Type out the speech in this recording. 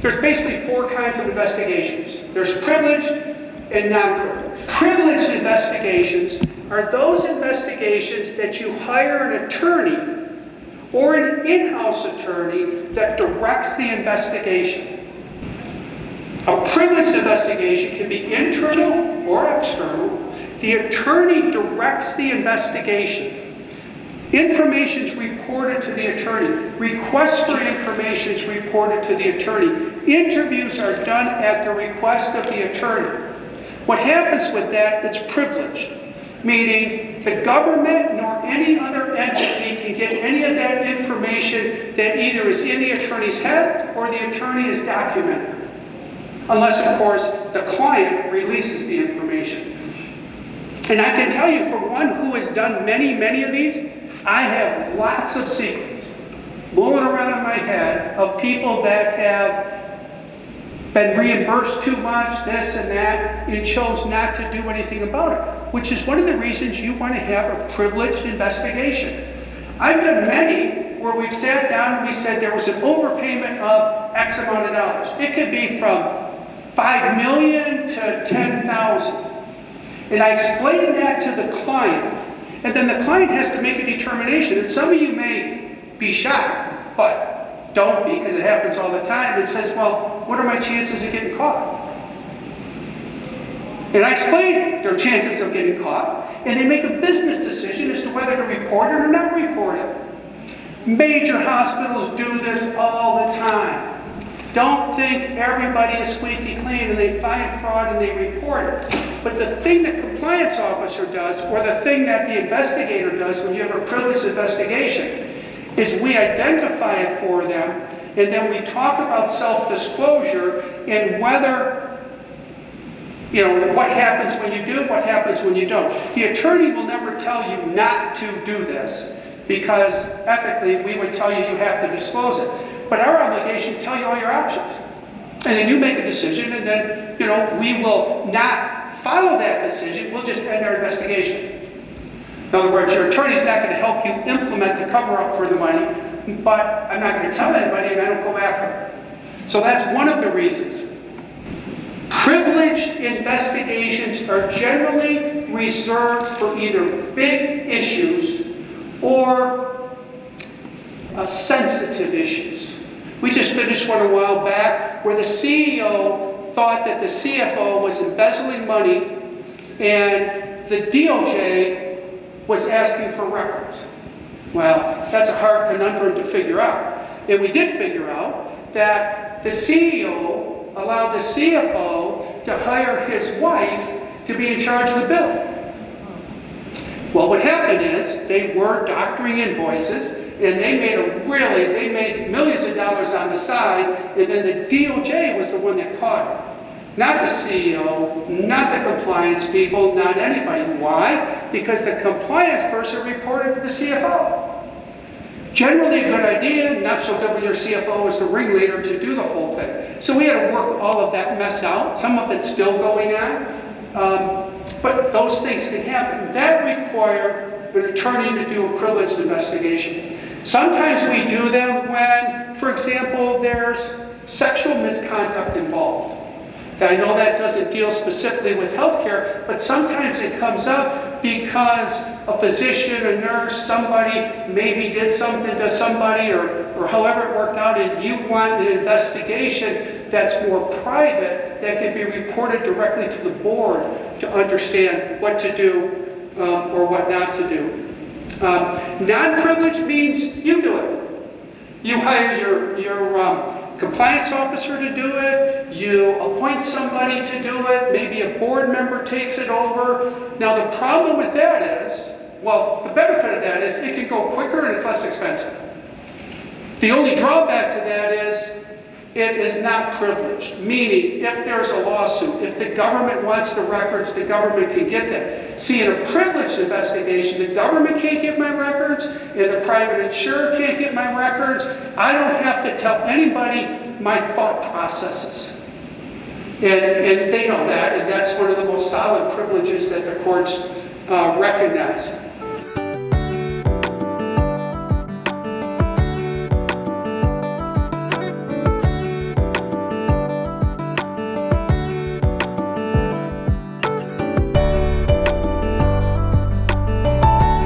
There's basically four kinds of investigations. There's privileged and non-privileged. Privileged investigations are those investigations that you hire an attorney or an in-house attorney that directs the investigation. A privileged investigation can be internal or external. The attorney directs the investigation. Information is reported to the attorney. Requests for information is reported to the attorney. Interviews are done at the request of the attorney. What happens with that, it's privileged, meaning the government nor any other entity can get any of that information that either is in the attorney's head or the attorney is documenting. Unless, of course, the client releases the information. And I can tell you, for one who has done many, many of these, I have lots of secrets blowing around in my head of people that have been reimbursed too much, this and that, and chose not to do anything about it, which is one of the reasons you want to have a privileged investigation. I've done many where we've sat down and we said there was an overpayment of X amount of dollars. It could be from $5 million to $10,000. And I explained that to the client. And then the client has to make a determination. And some of you may be shocked, but don't be, because it happens all the time. It says, well, what are my chances of getting caught? And I explain their chances of getting caught, and they make a business decision as to whether to report it or not report it. Major hospitals do this all the time. Don't think everybody is squeaky clean and they find fraud and they report it. But the thing the compliance officer does, or the thing that the investigator does when you have a privileged investigation, is we identify it for them, and then we talk about self-disclosure and whether, what happens when you do, what happens when you don't. The attorney will never tell you not to do this, because ethically we would tell you you have to disclose it. But our obligation is to tell you all your options. And then you make a decision, and then, we will not follow that decision. We'll just end our investigation. In other words, your attorney's not going to help you implement the cover-up for the money, but I'm not going to tell anybody and I don't go after it. So that's one of the reasons. Privileged investigations are generally reserved for either big issues or sensitive issues. We just finished one a while back where the CEO thought that the CFO was embezzling money and the DOJ was asking for records. Well, that's a hard conundrum to figure out. And we did figure out that the CEO allowed the CFO to hire his wife to be in charge of the bill. Well, what happened is they were doctoring invoices, and they made millions of dollars on the side, and then the DOJ was the one that caught it. Not the CEO, not the compliance people, not anybody. Why? Because the compliance person reported to the CFO. Generally a good idea, not so good when your CFO is the ringleader to do the whole thing. So we had to work all of that mess out. Some of it's still going on. But those things can happen. That require an attorney to do a privileged investigation. Sometimes we do them when, for example, there's sexual misconduct involved. I know that doesn't deal specifically with healthcare, but sometimes it comes up because a physician, a nurse, somebody maybe did something to somebody or however it worked out, and you want an investigation that's more private that can be reported directly to the board to understand what to do or what not to do. Non-privileged means you do it. You hire your compliance officer to do it, you appoint somebody to do it, maybe a board member takes it over. Now the problem with that is, well, the benefit of that is it can go quicker and it's less expensive. The only drawback to that is it is not privileged, meaning if there's a lawsuit, if the government wants the records, the government can get them. See, in a privileged investigation, the government can't get my records, and the private insurer can't get my records. I don't have to tell anybody my thought processes. And they know that, and that's one of the most solid privileges that the courts recognize.